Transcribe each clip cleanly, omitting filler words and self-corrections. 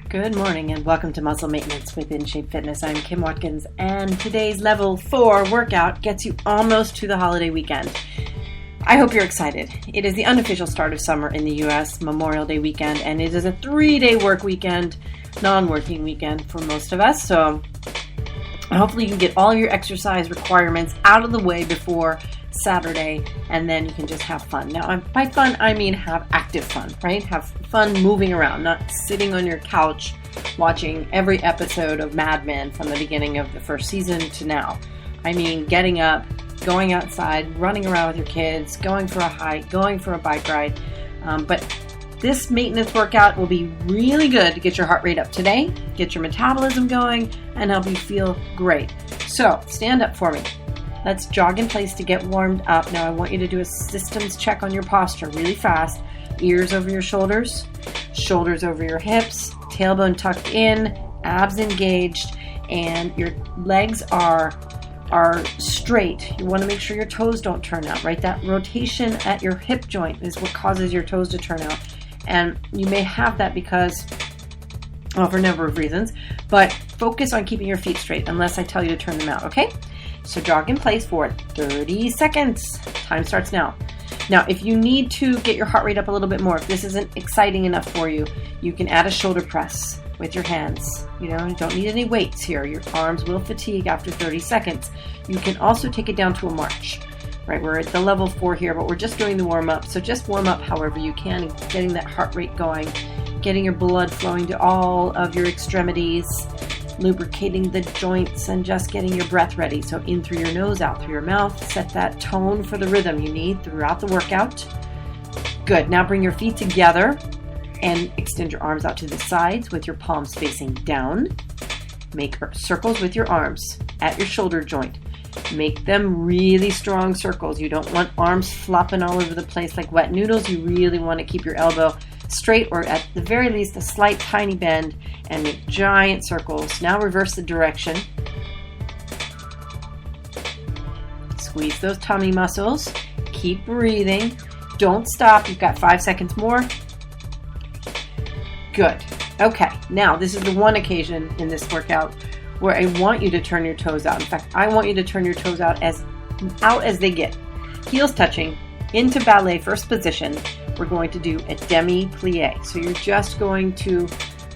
Good morning and welcome to Muscle Maintenance with In Shape Fitness. I'm Kim Watkins and today's level 4 workout gets you almost to the holiday weekend. I hope you're excited. It is the unofficial start of summer in the U.S., Memorial Day weekend, and it is a 3-day work weekend, non-working weekend for most of us. So hopefully you can get all your exercise requirements out of the way before Saturday, and then you can just have fun. Now, by fun, I mean have active fun, right? Have fun moving around, not sitting on your couch watching every episode of Mad Men from the beginning of the first season to now. I mean getting up, going outside, running around with your kids, going for a hike, going for a bike ride. But this maintenance workout will be really good to get your heart rate up today, get your metabolism going, and help you feel great. So stand up for me. Let's jog in place to get warmed up. Now I want you to do a systems check on your posture really fast. Ears over your shoulders, shoulders over your hips, tailbone tucked in, abs engaged, and your legs are straight. You want to make sure your toes don't turn out, right? That rotation at your hip joint is what causes your toes to turn out. And you may have that because, well, for a number of reasons, but focus on keeping your feet straight unless I tell you to turn them out, okay? So jog in place for 30 seconds. Time starts now. Now, if you need to get your heart rate up a little bit more, if this isn't exciting enough for you, you can add a shoulder press with your hands. You don't need any weights here. Your arms will fatigue after 30 seconds. You can also take it down to a march, right? We're at the level 4 here, but we're just doing the warm up. So just warm up however you can, getting that heart rate going, getting your blood flowing to all of your extremities, lubricating the joints, and just getting your breath ready. So in through your nose, out through your mouth. Set that tone for the rhythm you need throughout the workout. Good. Now bring your feet together and extend your arms out to the sides with your palms facing down. Make circles with your arms at your shoulder joint. Make them really strong circles. You don't want arms flopping all over the place like wet noodles. You really want to keep your elbow straight, or at the very least a slight tiny bend, and make giant circles. Now reverse the direction. Squeeze those tummy muscles. Keep breathing. Don't stop. You've got 5 seconds more. Good. Okay, now this is the one occasion in this workout where I want you to turn your toes out. In fact, I want you to turn your toes out as they get. Heels touching into ballet first position. We're going to do a demi-plie. So you're just going to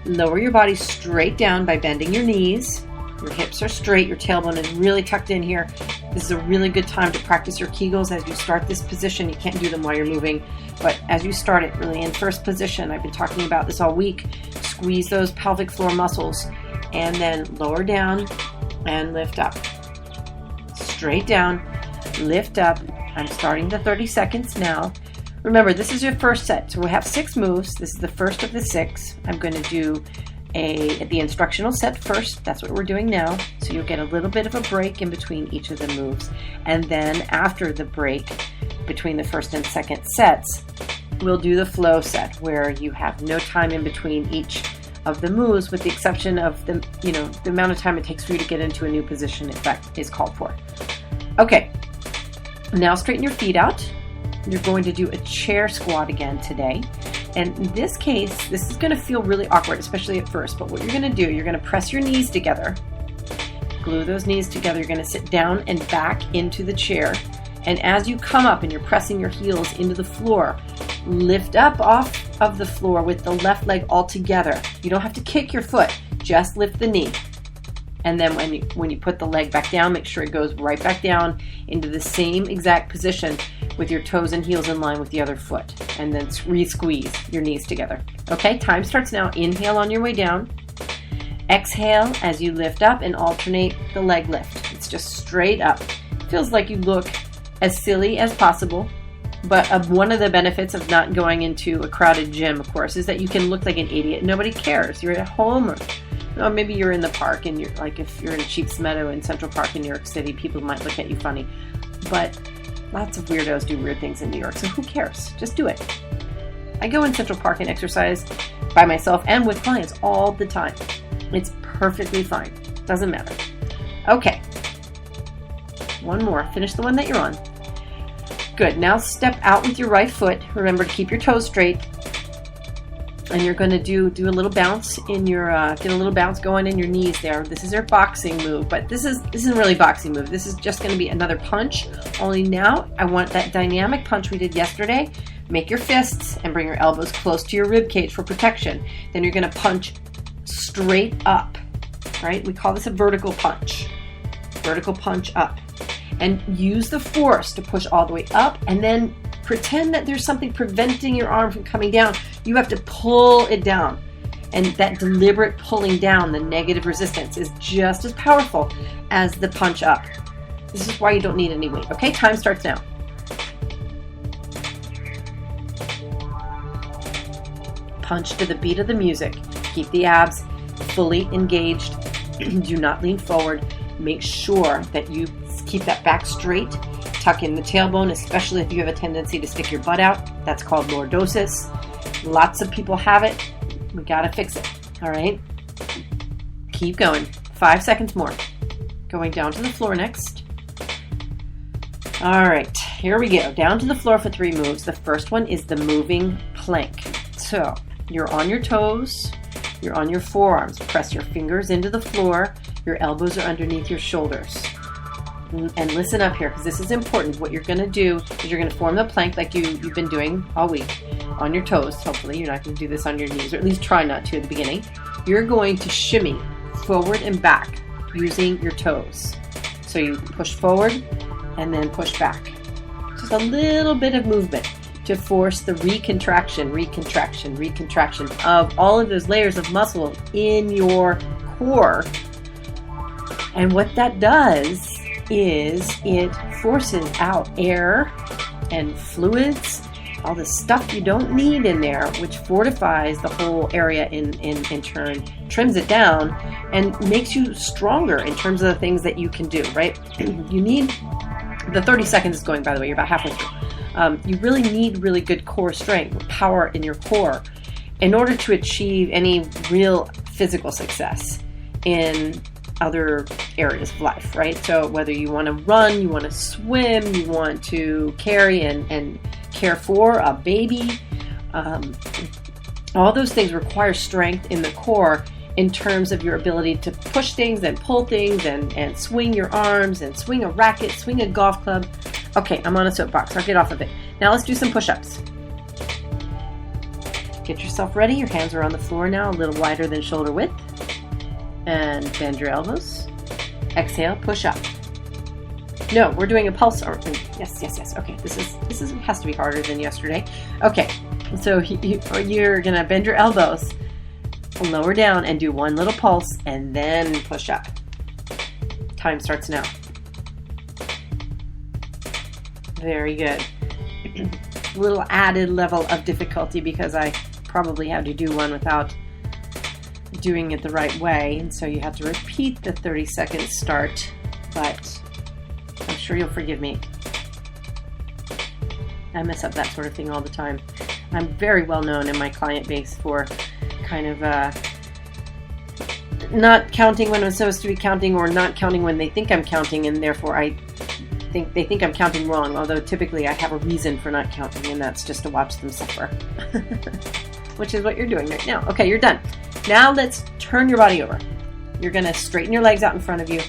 lower your body straight down by bending your knees. Your hips are straight. Your tailbone is really tucked in here. This is a really good time to practice your Kegels as you start this position. You can't do them while you're moving, but as you start it really in first position, I've been talking about this all week, squeeze those pelvic floor muscles and then lower down and lift up. Straight down, lift up. I'm starting the 30 seconds now. Remember, this is your first set, so we have 6 moves. This is the first of the 6. I'm going to do the instructional set first. That's what we're doing now. So you'll get a little bit of a break in between each of the moves. And then after the break between the first and second sets, we'll do the flow set where you have no time in between each of the moves, with the exception of the amount of time it takes for you to get into a new position if that is called for. Okay, now straighten your feet out. You're going to do a chair squat again today. And in this case, this is going to feel really awkward, especially at first. But what you're going to do, you're going to press your knees together. Glue those knees together. You're going to sit down and back into the chair. And as you come up and you're pressing your heels into the floor, lift up off of the floor with the left leg all together. You don't have to kick your foot. Just lift the knee. And then when you put the leg back down, make sure it goes right back down into the same exact position with your toes and heels in line with the other foot. And then re-squeeze your knees together. Okay, time starts now. Inhale on your way down. Exhale as you lift up and alternate the leg lift. It's just straight up. Feels like you look as silly as possible. But one of the benefits of not going into a crowded gym, of course, is that you can look like an idiot. Nobody cares. You're at home, or maybe you're in the park, and you're like, if you're in Sheep's Meadow in Central Park in New York City, people might look at you funny. But lots of weirdos do weird things in New York, so who cares? Just do it. I go in Central Park and exercise by myself and with clients all the time. It's perfectly fine. Doesn't matter. Okay. One more. Finish the one that you're on. Good. Now step out with your right foot. Remember to keep your toes straight. And you're going to do a little bounce in your get a little bounce going in your knees there. This is your boxing move, but this isn't really a boxing move. This is just going to be another punch. Only now I want that dynamic punch we did yesterday. Make your fists and bring your elbows close to your rib cage for protection. Then you're going to punch straight up, right? We call this a vertical punch. Vertical punch up. And use the force to push all the way up, and then pretend that there's something preventing your arm from coming down. You have to pull it down. And that deliberate pulling down, the negative resistance, is just as powerful as the punch up. This is why you don't need any weight. Okay, time starts now. Punch to the beat of the music. Keep the abs fully engaged. Do not lean forward. Make sure that you keep that back straight. Tuck in the tailbone, especially if you have a tendency to stick your butt out. That's called lordosis. Lots of people have it. We gotta fix it. All right? Keep going. 5 seconds more. Going down to the floor next. All right, here we go. Down to the floor for 3 moves. The first one is the moving plank. So you're on your toes. You're on your forearms. Press your fingers into the floor. Your elbows are underneath your shoulders. And listen up here, because this is important. What you're going to do is you're going to form the plank like you've been doing all week on your toes. Hopefully you're not going to do this on your knees, or at least try not to at the beginning. You're going to shimmy forward and back using your toes. So you push forward and then push back. Just a little bit of movement to force the recontraction of all of those layers of muscle in your core. And what that does is it forces out air and fluids, all the stuff you don't need in there, which fortifies the whole area in turn, trims it down, and makes you stronger in terms of the things that you can do, right? You need, the 30 seconds is going, by the way, you're about halfway through. You really need really good core strength, power in your core, in order to achieve any real physical success in other areas of life, right? So whether you want to run, you want to swim, you want to carry and care for a baby, all those things require strength in the core in terms of your ability to push things and pull things and swing your arms and swing a racket, swing a golf club. Okay, I'm on a soapbox. I'll get off of it. Now let's do some push-ups. Get yourself ready. Your hands are on the floor now, a little wider than shoulder width. And bend your elbows. Exhale, push up. No, we're doing a pulse. Yes. Okay, this has to be harder than yesterday. Okay, so you're gonna bend your elbows, lower down, and do one little pulse, and then push up. Time starts now. Very good. A little added level of difficulty because I probably had to do one without doing it the right way, and so you have to repeat the 30-second start, but I'm sure you'll forgive me. I mess up that sort of thing all the time. I'm very well known in my client base for kind of not counting when I'm supposed to be counting, or not counting when they think I'm counting, and therefore they think I'm counting wrong, although typically I have a reason for not counting, and that's just to watch them suffer. Which is what you're doing right now. Okay, you're done. Now let's turn your body over. You're going to straighten your legs out in front of you.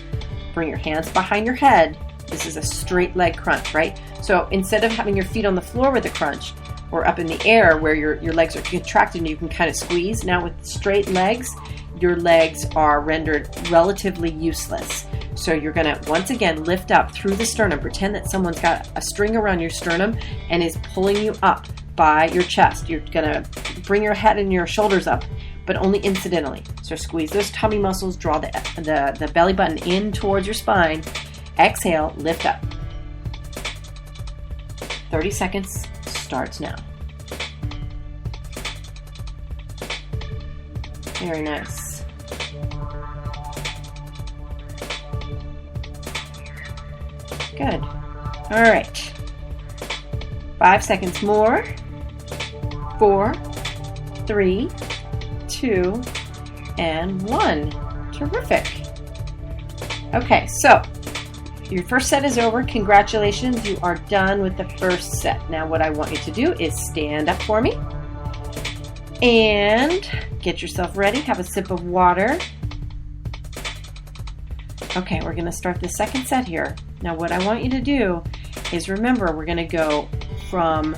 Bring your hands behind your head. This is a straight leg crunch, right? So instead of having your feet on the floor with a crunch, or up in the air where your legs are contracted and you can kind of squeeze, now with straight legs, your legs are rendered relatively useless. So you're going to, once again, lift up through the sternum. Pretend that someone's got a string around your sternum and is pulling you up by your chest. You're going to bring your head and your shoulders up, but only incidentally. So squeeze those tummy muscles, draw the belly button in towards your spine. Exhale, lift up. 30 seconds starts now. Very nice. Good. All right. 5 seconds more. 4, 3, 2, and 1. Terrific. Okay, so your first set is over. Congratulations, you are done with the first set. Now what I want you to do is stand up for me. And get yourself ready. Have a sip of water. Okay, we're going to start the second set here. Now what I want you to do is remember we're going to go from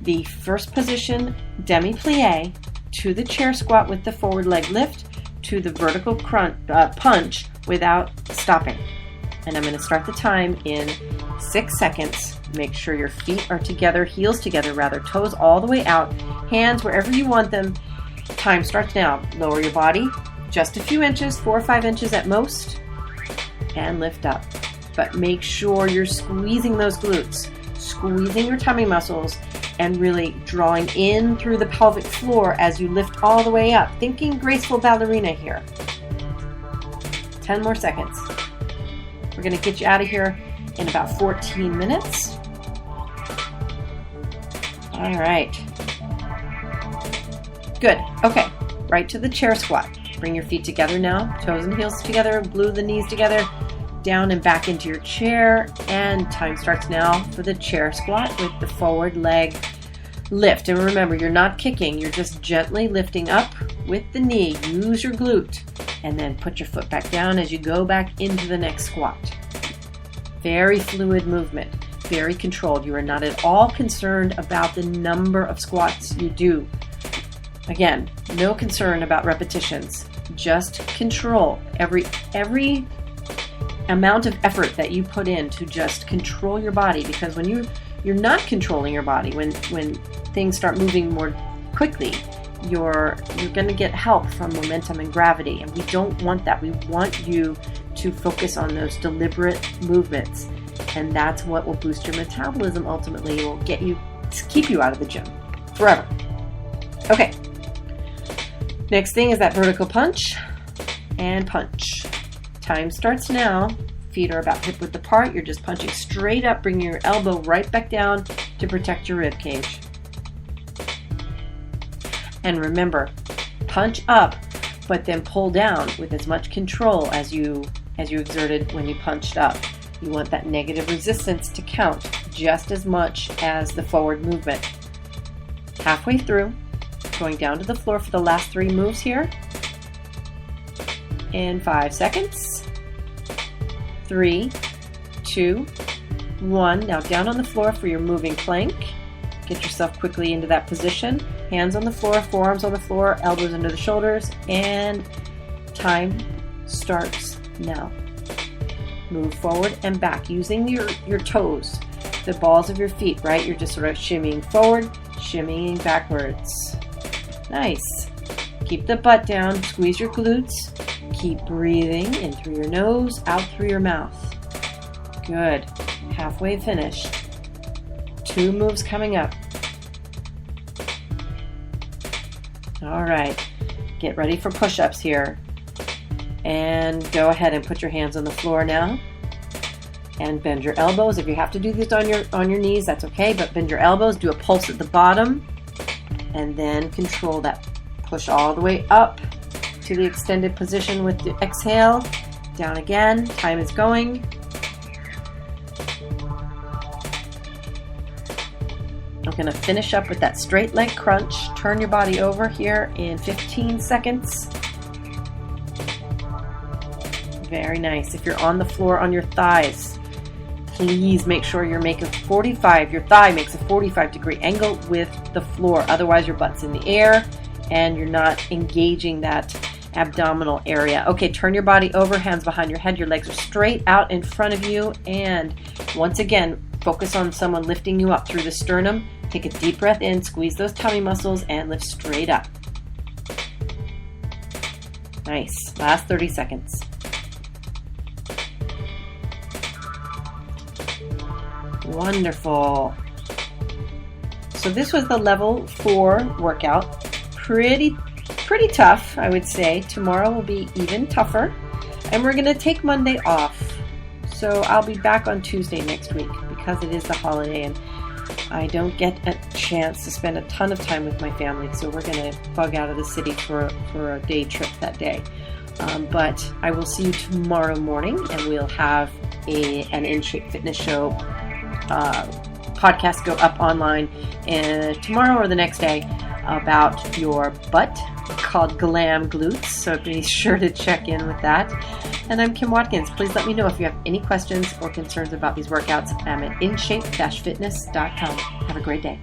the first position demi-plie to the chair squat with the forward leg lift to the vertical punch without stopping. And I'm going to start the time in 6 seconds. Make sure your feet are together, heels together rather, toes all the way out, hands wherever you want them. Time starts now. Lower your body just a few inches, 4 or 5 inches at most, and lift up. But make sure you're squeezing those glutes, squeezing your tummy muscles, and really drawing in through the pelvic floor as you lift all the way up. Thinking graceful ballerina here. 10 more seconds. We're going to get you out of here in about 14 minutes. All right. Good. Okay. Right to the chair squat. Bring your feet together now. Toes and heels together. Glue the knees together. Down and back into your chair. And time starts now for the chair squat with the forward leg lift. And remember, you're not kicking. You're just gently lifting up with the knee. Use your glute. And then put your foot back down as you go back into the next squat. Very fluid movement. Very controlled. You are not at all concerned about the number of squats you do. Again, no concern about repetitions. Just control every amount of effort that you put in to just control your body, because when you're not controlling your body, when things start moving more quickly, you're going to get help from momentum and gravity, and we don't want that. We want you to focus on those deliberate movements, and that's what will boost your metabolism. Ultimately, it will keep you out of the gym forever. Okay. Next thing is that vertical punch and punch. Time starts now. Feet are about hip width apart. You're just punching straight up, bringing your elbow right back down to protect your rib cage. And remember, punch up, but then pull down with as much control as you exerted when you punched up. You want that negative resistance to count just as much as the forward movement. Halfway through, going down to the floor for the last 3 moves here. In 5 seconds. 3, 2, 1. Now down on the floor for your moving plank. Get yourself quickly into that position. Hands on the floor, forearms on the floor, elbows under the shoulders, and time starts now. Move forward and back using your toes, the balls of your feet, right? You're just sort of shimmying forward, shimmying backwards. Nice. Keep the butt down, squeeze your glutes. Keep breathing in through your nose, out through your mouth. Good. Halfway finished. 2 moves coming up. All right. Get ready for push-ups here. And go ahead and put your hands on the floor now. And bend your elbows. If you have to do this on your knees, that's okay, but bend your elbows. Do a pulse at the bottom. And then control that. Push all the way up to the extended position with the exhale. Down again. Time is going. I'm going to finish up with that straight leg crunch. Turn your body over here in 15 seconds. Very nice. If you're on the floor on your thighs, please make sure you're making your thigh makes a 45-degree angle with the floor. Otherwise, your butt's in the air and you're not engaging that abdominal area. Okay, turn your body over, hands behind your head. Your legs are straight out in front of you. And once again, focus on someone lifting you up through the sternum. Take a deep breath in, squeeze those tummy muscles, and lift straight up. Nice. Last 30 seconds. Wonderful. So this was the level 4 workout. Pretty tough, I would say. Tomorrow will be even tougher. And we're going to take Monday off. So I'll be back on Tuesday next week because it is the holiday and I don't get a chance to spend a ton of time with my family. So we're going to bug out of the city for a day trip that day. But I will see you tomorrow morning and we'll have an In Shape Fitness Show podcast go up online tomorrow or the next day. about your butt called Glam Glutes, so be sure to check in with that. And I'm Kim Watkins. Please let me know if you have any questions or concerns about these workouts. I'm at inshape-fitness.com. Have a great day.